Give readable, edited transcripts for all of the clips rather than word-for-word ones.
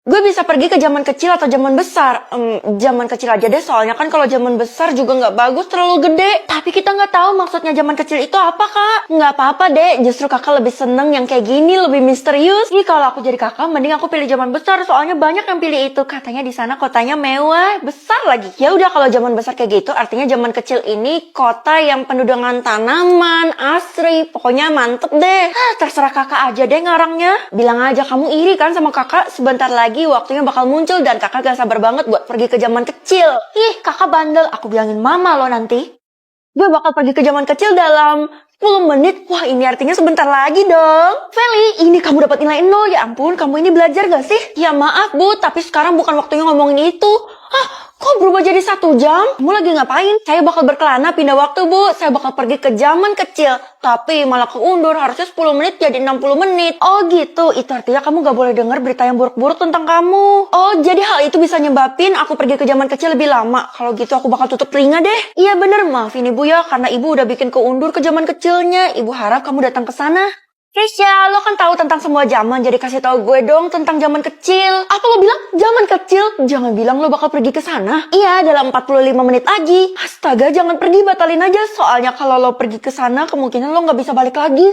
Gue bisa pergi ke zaman kecil atau zaman besar. Zaman kecil aja deh, soalnya kan kalau zaman besar juga nggak bagus, terlalu gede. Tapi kita nggak tahu maksudnya zaman kecil itu apa, Kak. Nggak apa-apa deh, justru kakak lebih seneng yang kayak gini, lebih misterius. Ih, kalau aku jadi kakak, mending aku pilih zaman besar, soalnya banyak yang pilih itu. Katanya di sana kotanya mewah, besar lagi. Ya udah, kalau zaman besar kayak gitu, artinya zaman kecil ini kota yang penuh dengan tanaman, asri, pokoknya mantep deh. Terserah kakak aja deh ngarangnya. Bilang aja kamu iri kan sama kakak, sebentar lagi waktunya bakal muncul dan kakak gak sabar banget buat pergi ke zaman kecil. Ih, kakak bandel, aku bilangin mama lo nanti. Gue bakal pergi ke zaman kecil dalam 10 menit. Wah, ini artinya sebentar lagi dong. Feli, ini kamu dapat nilai 0. Ya ampun, kamu ini belajar gak sih? Ya maaf, Bu, tapi sekarang bukan waktunya ngomongin itu. Hah, kok berubah jadi 1 jam? Kamu lagi ngapain? Saya bakal berkelana pindah waktu, Bu. Saya bakal pergi ke zaman kecil. Tapi malah keundur, harusnya 10 menit jadi 60 menit. Oh gitu, itu artinya kamu gak boleh denger berita yang buruk-buruk tentang kamu. Oh, jadi hal itu bisa nyebabin aku pergi ke zaman kecil lebih lama. Kalau gitu aku bakal tutup telinga deh. Iya bener, maafin Ibu ya, karena Ibu udah bikin keundur ke zaman kecilnya. Ibu harap kamu datang ke sana. Keisha, lo kan tahu tentang semua zaman, jadi kasih tahu gue dong tentang zaman kecil. Apa lo bilang zaman kecil? Jangan bilang lo bakal pergi ke sana. Iya, dalam 45 menit lagi. Astaga, jangan pergi, batalin aja. Soalnya kalau lo pergi ke sana, kemungkinan lo nggak bisa balik lagi.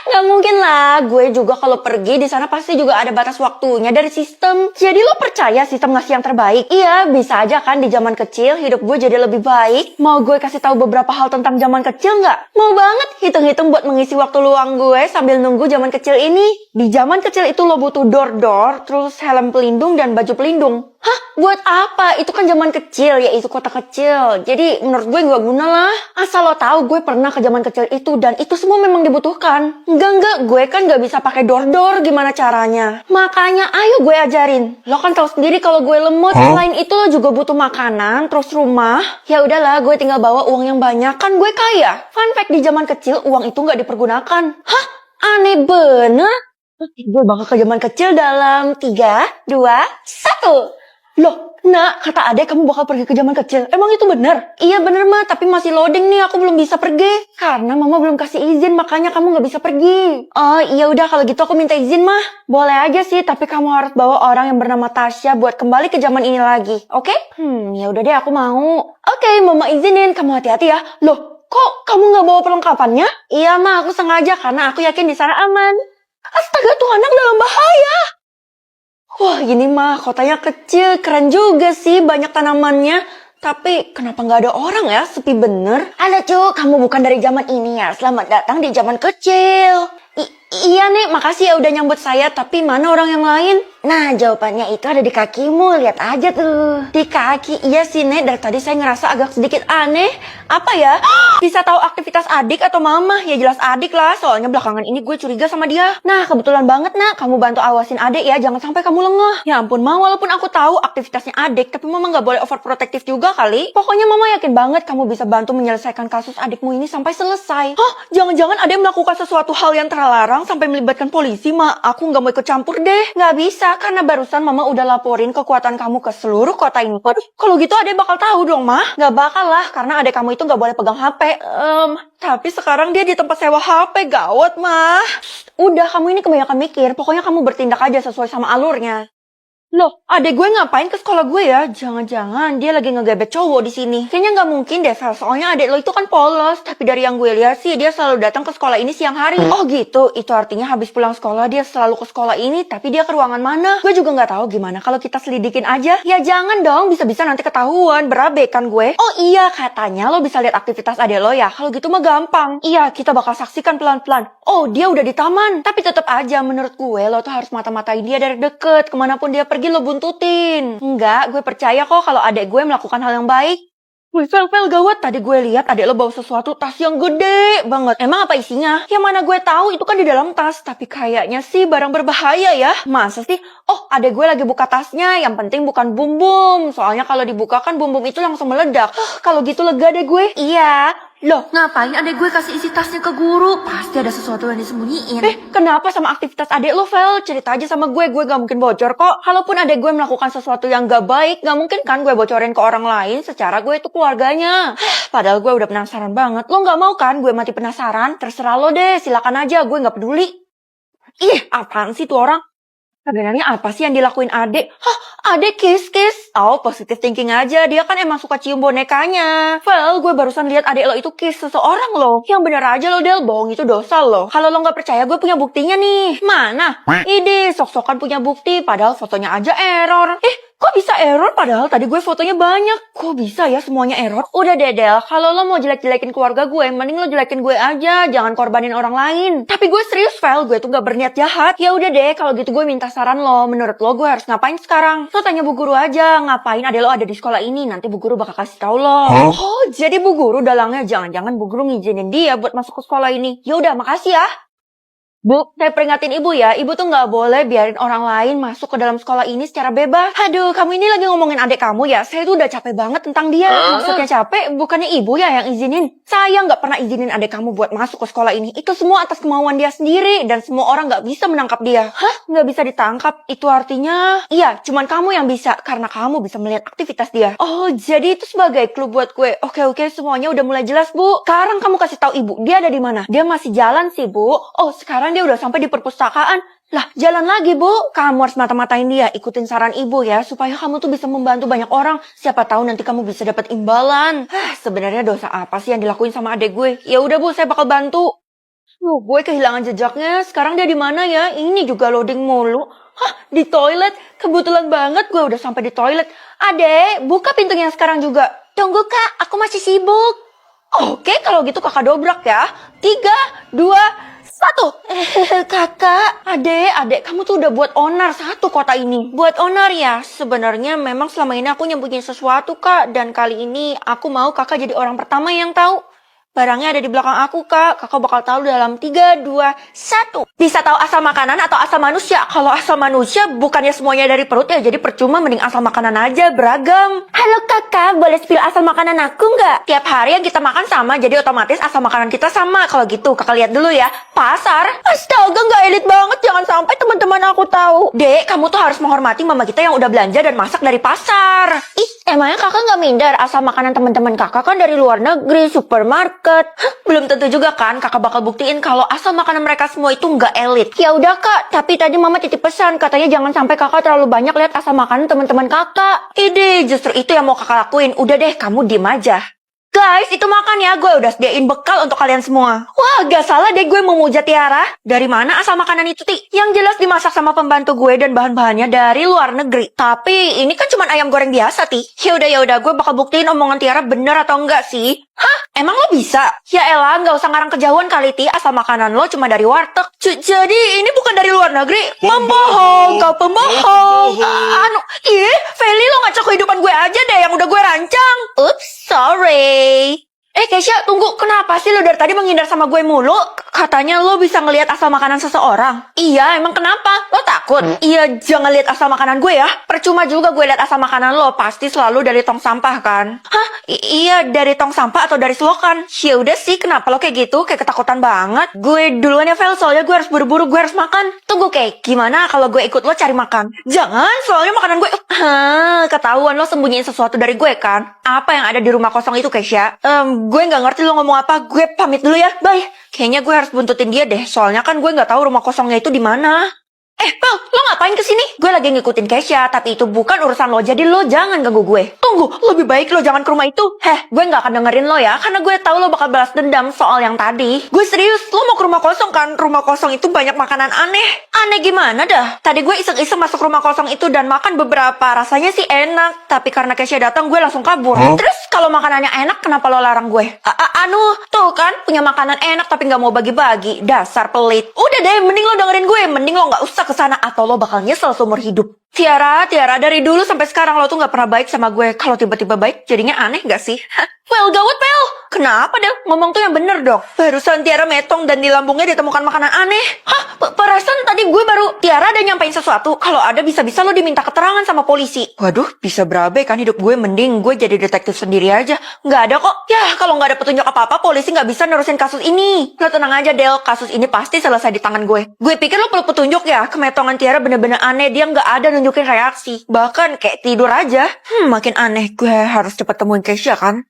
Nggak mungkin lah, gue juga kalau pergi di sana pasti juga ada batas waktunya dari sistem. Jadi lo percaya sistem ngasih yang terbaik? Iya, bisa aja kan di zaman kecil hidup gue jadi lebih baik. Mau gue kasih tahu beberapa hal tentang zaman kecil nggak? Mau banget hitung-hitung buat mengisi waktu luang gue sambil nunggu zaman kecil ini. Di zaman kecil itu lo butuh door-door, terus helm pelindung dan baju pelindung. Hah? Buat apa? Itu kan zaman kecil, yaitu kota kecil. Jadi menurut gue nggak guna lah. Asal lo tahu gue pernah ke zaman kecil itu dan itu semua memang dibutuhkan. Enggak, gue kan nggak bisa pakai door-door, gimana caranya? Makanya ayo gue ajarin. Lo kan tahu sendiri kalau gue lemot. Selain itu lo juga butuh makanan, terus rumah. Ya udahlah, gue tinggal bawa uang yang banyak, kan gue kaya. Fun fact, di zaman kecil uang itu nggak dipergunakan. Hah? Aneh bener. Gue bakal ke zaman kecil dalam 3, 2, 1. Loh, nak, kata adek kamu bakal pergi ke zaman kecil. Emang itu bener? Iya bener mah, tapi masih loading nih, aku belum bisa pergi. Karena mama belum kasih izin, makanya kamu gak bisa pergi. Oh, iya udah kalau gitu aku minta izin mah. Boleh aja sih, tapi kamu harus bawa orang yang bernama Tasya buat kembali ke zaman ini lagi. Oke? Ya udah deh, aku mau. Oke, mama izinin, kamu hati-hati ya. Loh, kok kamu gak bawa perlengkapannya? Iya mah, aku sengaja karena aku yakin di sana aman. Astaga, tuh anak dalam bahaya. Wah, gini mah kotanya kecil, keren juga sih, banyak tanamannya. Tapi kenapa nggak ada orang ya, sepi bener. Halo cu, kamu bukan dari zaman ini ya? Selamat datang di zaman kecil. Iya nih, makasih ya udah nyambut saya, tapi mana orang yang lain? Nah, jawabannya itu ada di kakimu, lihat aja tuh. Di kaki, iya sih Nek, dari tadi saya ngerasa agak sedikit aneh. Apa ya? Bisa tahu aktivitas adik atau mama? Ya jelas adik lah, soalnya belakangan ini gue curiga sama dia. Nah, kebetulan banget nak, kamu bantu awasin adik ya, jangan sampai kamu lengah. Ya ampun ma, walaupun aku tahu aktivitasnya adik, tapi mama nggak boleh overprotective juga kali. Pokoknya mama yakin banget kamu bisa bantu menyelesaikan kasus adikmu ini sampai selesai. Hah? Jangan-jangan adik melakukan sesuatu hal yang terlarang sampai melibatkan polisi, ma? Aku nggak mau ikut campur deh. Nggak bisa, karena barusan mama udah laporin kekuatan kamu ke seluruh kota ini. Waduh, kalau gitu adek bakal tahu dong, ma? Nggak bakal lah, karena adek kamu itu nggak boleh pegang HP. Tapi sekarang dia di tempat sewa HP, gawat, ma. Udah, kamu ini kebanyakan mikir. Pokoknya kamu bertindak aja sesuai sama alurnya. Loh, adek gue ngapain ke sekolah gue ya? Jangan-jangan dia lagi ngegebet cowok di sini. Kayaknya nggak mungkin deh, Vel. Soalnya adek lo itu kan polos. Tapi dari yang gue lihat sih, dia selalu datang ke sekolah ini siang hari. Oh gitu, itu artinya habis pulang sekolah dia selalu ke sekolah ini. Tapi dia ke ruangan mana? Gue juga nggak tahu gimana kalau kita selidikin aja. Ya jangan dong, bisa-bisa nanti ketahuan. Berabe kan gue. Oh iya, katanya lo bisa lihat aktivitas adek lo ya. Kalau gitu mah gampang. Iya, kita bakal saksikan pelan-pelan. Oh, dia udah di taman. Tapi tetap aja menurut gue, lo tuh harus mata-matain dia dari deket. Kemanapun dia pergi lo buntutin. Enggak, gue percaya kok kalau adek gue melakukan hal yang baik. Wih, Vel, gawat. Tadi gue lihat adek lo bawa sesuatu tas yang gede banget. Emang apa isinya? Ya mana gue tahu, itu kan di dalam tas. Tapi kayaknya sih barang berbahaya ya. Masa sih? Oh, adek gue lagi buka tasnya. Yang penting bukan bum-bum. Soalnya kalau dibuka kan bum-bum itu langsung meledak. Kalau gitu lega deh gue. Iya. Loh, ngapain adek gue kasih isi tasnya ke guru? Pasti ada sesuatu yang disembunyiin. Kenapa sama aktivitas adek lo, Vel? Cerita aja sama gue gak mungkin bocor kok. Kalaupun adek gue melakukan sesuatu yang gak baik, gak mungkin kan gue bocorin ke orang lain secara gue itu keluarganya. Padahal gue udah penasaran banget. Lo gak mau kan gue mati penasaran? Terserah lo deh, silakan aja, gue gak peduli. Ih, apaan sih tuh orang? Sebenarnya apa sih yang dilakuin adek? Hah, adek kiss-kiss? Oh, positive thinking aja. Dia kan emang suka cium bonekanya. Well, gue barusan lihat adek lo itu kiss seseorang loh. Yang bener aja lo, Del. Bohong itu dosa lo. Kalau lo nggak percaya, gue punya buktinya nih. Mana? Ide, sok-sokan punya bukti. Padahal fotonya aja error. Kok bisa error padahal tadi gue fotonya banyak? Kok bisa ya semuanya error? Udah deh, Del. Kalau lo mau jelek-jelekin keluarga gue, mending lo jelekin gue aja. Jangan korbanin orang lain. Tapi gue serius, Vel. Gue tuh gak berniat jahat. Ya udah deh, kalau gitu gue minta saran lo. Menurut lo gue harus ngapain sekarang? Lo tanya Bu Guru aja. Ngapain adek lo ada di sekolah ini? Nanti Bu Guru bakal kasih tahu lo. Oh, jadi Bu Guru dalangnya jangan-jangan Bu Guru ngizinin dia buat masuk ke sekolah ini. Ya udah, makasih ya. Bu, saya peringatin ibu ya, ibu tuh nggak boleh biarin orang lain masuk ke dalam sekolah ini secara bebas. Aduh, kamu ini lagi ngomongin adik kamu ya, saya tuh udah capek banget tentang dia. Maksudnya capek, bukannya ibu ya yang izinin. Saya nggak pernah izinin adik kamu buat masuk ke sekolah ini. Itu semua atas kemauan dia sendiri, dan semua orang nggak bisa menangkap dia. Hah? Nggak bisa ditangkap? Itu artinya, iya, cuman kamu yang bisa, karena kamu bisa melihat aktivitas dia. Oh, jadi itu sebagai clue buat gue. Oke, semuanya udah mulai jelas, Bu. Sekarang kamu kasih tahu ibu, dia ada di mana? Dia masih jalan sih, Bu. Oh, sekarang dia udah sampai di perpustakaan. Lah, jalan lagi, Bu. Kamu harus mata-matain dia. Ikutin saran ibu ya, supaya kamu tuh bisa membantu banyak orang. Siapa tahu nanti kamu bisa dapat imbalan. Sebenarnya dosa apa sih yang dilakuin sama adek gue? Ya udah, Bu, saya bakal bantu. Gue kehilangan jejaknya. Sekarang dia di mana ya? Ini juga loading mulu. Hah, di toilet. Kebetulan banget gue udah sampai di toilet. Adek, buka pintunya sekarang juga. Tunggu, Kak. Aku masih sibuk. Oke, kalau gitu kakak dobrak ya. 3, 2, 1. Kakak, adek, kamu tuh udah buat onar satu kota ini. Buat onar ya? Sebenarnya memang selama ini aku nyembunyiin sesuatu, Kak. Dan kali ini aku mau kakak jadi orang pertama yang tahu. Barangnya ada di belakang aku, Kak. Kakak bakal tahu dalam 3, 2, 1. Bisa tahu asal makanan atau asal manusia? Kalau asal manusia, bukannya semuanya dari perut ya. Jadi percuma, mending asal makanan aja, beragam. Halo, Kakak. Boleh spill asal makanan aku nggak? Tiap hari yang kita makan sama, jadi otomatis asal makanan kita sama. Kalau gitu, Kakak lihat dulu ya. Pasar? Astaga, nggak elit banget. Jangan sampai teman-teman aku tahu. Dek, kamu tuh harus menghormati mama kita yang udah belanja dan masak dari pasar. Ih, emangnya Kakak nggak minder asal makanan teman-teman Kakak kan dari luar negeri, supermarket. Hah, belum tentu juga kan kakak bakal buktiin kalau asal makanan mereka semua itu nggak elit. Ya udah, Kak, tapi tadi mama titip pesan katanya jangan sampai kakak terlalu banyak lihat asal makanan teman-teman kakak. Ide, justru itu yang mau kakak lakuin. Udah deh, kamu diem aja. Guys, itu makan ya. Gue udah sediain bekal untuk kalian semua. Wah, gak salah deh gue memuja Tiara. Dari mana asal makanan itu, Ti? Yang jelas dimasak sama pembantu gue dan bahan-bahannya dari luar negeri. Tapi ini kan cuma ayam goreng biasa, Ti. Yaudah, gue bakal buktiin omongan Tiara bener atau enggak sih. Hah? Emang lo bisa? Ya elah, gak usah ngarang kejauhan kali, Ti. Asal makanan lo cuma dari warteg. Jadi ini bukan dari luar negeri? Membohong, kau pembohong. Feli, lo ngacak kehidupan gue aja deh yang udah gue rancang. Oops, sorry. Keisha, tunggu. Kenapa sih lo dari tadi menghindar sama gue mulu? Katanya lo bisa ngelihat asal makanan seseorang. Iya, emang kenapa? Lo takut? Iya, jangan lihat asal makanan gue ya. Percuma juga gue lihat asal makanan lo. Pasti selalu dari tong sampah kan? Hah? Iya, dari tong sampah atau dari selokan? Ya udah sih, kenapa lo kayak gitu? Kayak ketakutan banget. Gue duluan ya, Vel. Soalnya gue harus buru-buru, gue harus makan. Tunggu, Kay. Gimana kalau gue ikut lo cari makan? Jangan, soalnya makanan gue... ketahuan lo sembunyiin sesuatu dari gue kan? Apa yang ada di rumah kosong itu, Keisha? Gue nggak ngerti lo ngomong apa. Gue pamit dulu ya. Bye. Kayaknya gue harus buntutin dia deh. Soalnya kan gue nggak tahu rumah kosongnya itu di mana. Pel, lo ngapain kesini? Gue lagi ngikutin Keisha, tapi itu bukan urusan lo, jadi lo jangan ganggu gue. Tunggu, lebih baik lo jangan ke rumah itu. Gue gak akan dengerin lo ya, karena gue tahu lo bakal balas dendam soal yang tadi. Gue serius, lo mau ke rumah kosong kan? Rumah kosong itu banyak makanan aneh. Aneh gimana dah? Tadi gue iseng-iseng masuk rumah kosong itu dan makan beberapa, rasanya sih enak. Tapi karena Keisha datang, gue langsung kabur. Terus kalau makanannya enak, kenapa lo larang gue? Tuh kan, punya makanan enak tapi gak mau bagi-bagi. Dasar pelit. Udah deh, mending lo dengerin gue. Mending lo gak usah kesana atau lo bakal nyesel seumur hidup. Tiara, dari dulu sampai sekarang lo tuh gak pernah baik sama gue. Kalau tiba-tiba baik, jadinya aneh gak sih? Well, gawat, Pel. Kenapa deh? Ngomong tuh yang bener dong. Barusan Tiara metong dan di lambungnya ditemukan makanan aneh. Hah? Perasaan tadi gue baru... Tiara ada nyampein sesuatu. Kalau ada bisa-bisa lo diminta keterangan sama polisi. Waduh, bisa berabe kan hidup gue. Mending gue jadi detektif sendiri aja. Nggak ada kok. Ya, kalau nggak ada petunjuk apa-apa, polisi nggak bisa nerusin kasus ini. Lo tenang aja, Del. Kasus ini pasti selesai di tangan gue. Gue pikir lo perlu petunjuk ya. Kemetongan Tiara bener-bener aneh. Dia nggak ada nunjukin reaksi. Bahkan kayak tidur aja. Makin aneh. Gue harus cepet temuin Keisha kan.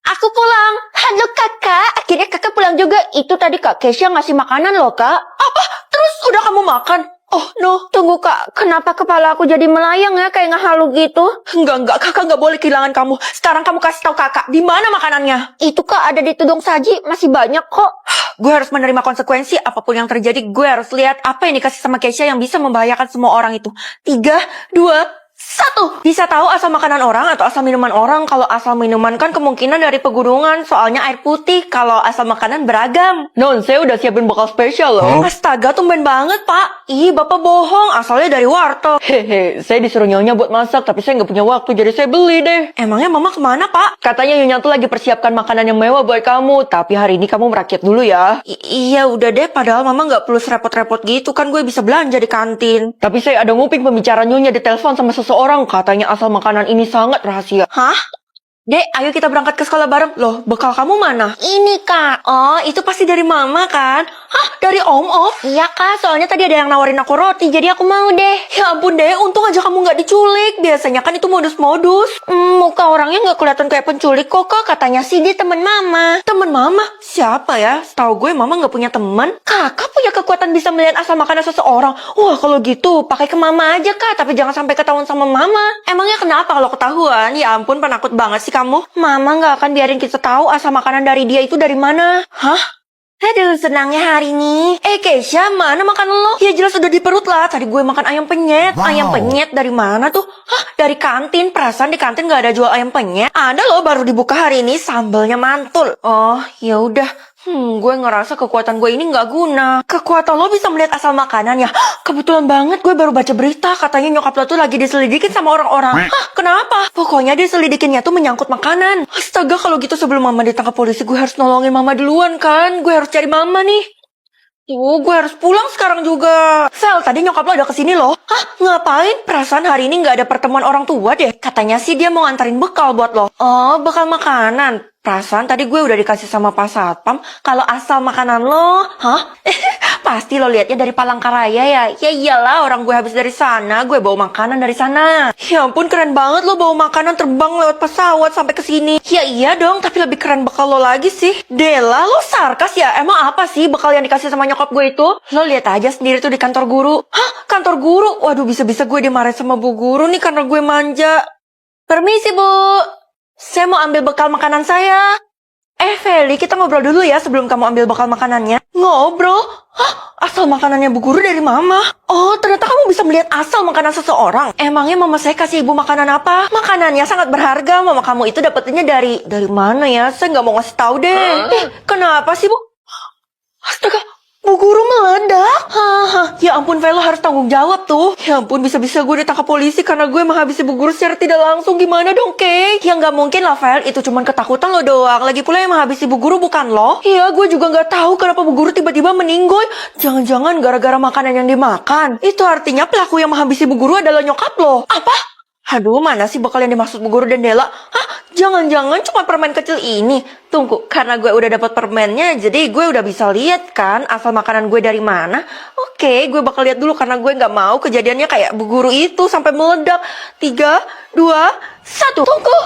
Aku pulang. Halo, Kakak. Akhirnya Kakak pulang juga. Itu tadi Kak Keisha ngasih makanan loh, Kak. Apa? Terus udah kamu makan? Oh no, tunggu kak, kenapa kepala aku jadi melayang ya kayak ngehalu gitu? Enggak, kakak nggak boleh kehilangan kamu. Sekarang kamu kasih tahu kakak, di mana makanannya? Itu kak ada di tudung saji, masih banyak kok. Gue harus menerima konsekuensi apapun yang terjadi. Gue harus lihat apa yang dikasih sama Keisha yang bisa membahayakan semua orang itu. 3, 2, 1. Bisa tahu asal makanan orang atau asal minuman orang. Kalau asal minuman kan kemungkinan dari pegunungan, soalnya air putih. Kalau asal makanan beragam. Non, saya udah siapin bekal spesial loh. Astaga, tumben banget pak. Ih, bapak bohong, asalnya dari warteg. Hehe, saya disuruh nyonya buat masak, tapi saya nggak punya waktu, jadi saya beli deh. Emangnya mama kemana pak? Katanya nyonya tuh lagi persiapkan makanan yang mewah buat kamu, tapi hari ini kamu merakyat dulu ya. Iya udah deh, padahal mama nggak perlu repot-repot gitu, kan gue bisa belanja di kantin. Tapi saya ada nguping pembicaraan nyonya di telepon sama seseorang, katanya asal makanan ini sangat rahasia. Hah? Dek, ayo kita berangkat ke sekolah bareng. Loh, bekal kamu mana? Ini, Kak. Oh, itu pasti dari Mama, kan? Hah, dari Om? Iya, Kak. Soalnya tadi ada yang nawarin aku roti, jadi aku mau deh. Ya ampun, Dek. Untung aja kamu nggak diculik. Biasanya kan itu modus-modus. Muka orangnya nggak kelihatan kayak penculik kok, Kak. Katanya sih dia temen Mama. Temen Mama? Siapa ya? Setahu gue Mama nggak punya temen. Kakak punya kekuatan bisa melihat asal makanan seseorang. Wah, kalau gitu pakai ke Mama aja, Kak. Tapi jangan sampai ketahuan sama Mama. Emangnya kenapa kalau ketahuan? Ya ampun, penakut banget sih kamu. Mama nggak akan biarin kita tahu asal makanan dari dia itu dari mana. Hah? Aduh, senangnya hari ini. Keisha, mana makan lo? Ya jelas udah di perut lah. Tadi gue makan ayam penyet. Wow. Ayam penyet dari mana tuh? Hah? Dari kantin. Perasaan di kantin nggak ada jual ayam penyet. Ada loh, baru dibuka hari ini. Sambalnya mantul. Oh, ya udah. Gue ngerasa kekuatan gue ini nggak guna. Kekuatan lo bisa melihat asal makanan ya? Kebetulan banget gue baru baca berita. Katanya nyokap lo tuh lagi diselidikin sama orang-orang. Hah, kenapa? Pokoknya diselidikinnya tuh menyangkut makanan. Astaga, kalau gitu sebelum Mama ditangkap polisi, gue harus nolongin Mama duluan kan? Gue harus cari Mama nih. Tuh, gue harus pulang sekarang juga. Sel, tadi nyokap lo ada kesini loh. Hah, ngapain? Perasaan hari ini nggak ada pertemuan orang tua deh. Katanya sih dia mau nganterin bekal buat lo. Oh, bekal makanan. Perasaan tadi gue udah dikasih sama Pak Satpam kalau asal makanan lo. Hah? Pasti lo liatnya dari Palangkaraya ya. Ya iyalah, orang gue habis dari sana, gue bawa makanan dari sana. Ya ampun, keren banget lo bawa makanan terbang lewat pesawat sampai ke sini. Ya iya dong, tapi lebih keren bekal lo lagi sih. Dela, lo sarkas ya? Emang apa sih bekal yang dikasih sama nyokap gue itu? Lo lihat aja sendiri tuh di kantor guru. Hah? Kantor guru? Waduh, bisa-bisa gue dimarahin sama bu guru nih karena gue manja. Permisi, Bu. Saya mau ambil bekal makanan saya. Feli, kita ngobrol dulu ya sebelum kamu ambil bekal makanannya. Ngobrol? Hah? Asal makanannya bu guru dari Mama? Oh, ternyata kamu bisa melihat asal makanan seseorang. Emangnya Mama saya kasih ibu makanan apa? Makanannya sangat berharga. Mama kamu itu dapetinnya dari mana ya? Saya nggak mau ngasih tahu deh. Kenapa sih, Bu? Astaga, bu guru meledak. Haha, ya ampun Velo harus tanggung jawab tuh. Ya ampun, bisa-bisa gue ditangkap polisi karena gue menghabisi bu guru secara tidak langsung. Gimana dong, Kay? Ya nggak mungkin lah, Vel. Itu cuma ketakutan lo doang. Lagi pula yang menghabisi bu guru bukan lo. Iya, gue juga nggak tahu kenapa bu guru tiba-tiba meninggoy. Jangan-jangan gara-gara makanan yang dimakan. Itu artinya pelaku yang menghabisi bu guru adalah nyokap lo. Apa? Aduh, mana sih bakal yang dimaksud Bu Guru dan Dela? Hah? Jangan-jangan cuma permen kecil ini? Tunggu, karena gue udah dapat permennya, jadi gue udah bisa lihat kan asal makanan gue dari mana. Oke, gue bakal lihat dulu karena gue nggak mau kejadiannya kayak Bu Guru itu sampai meledak. 3, 2, 1. Tunggu!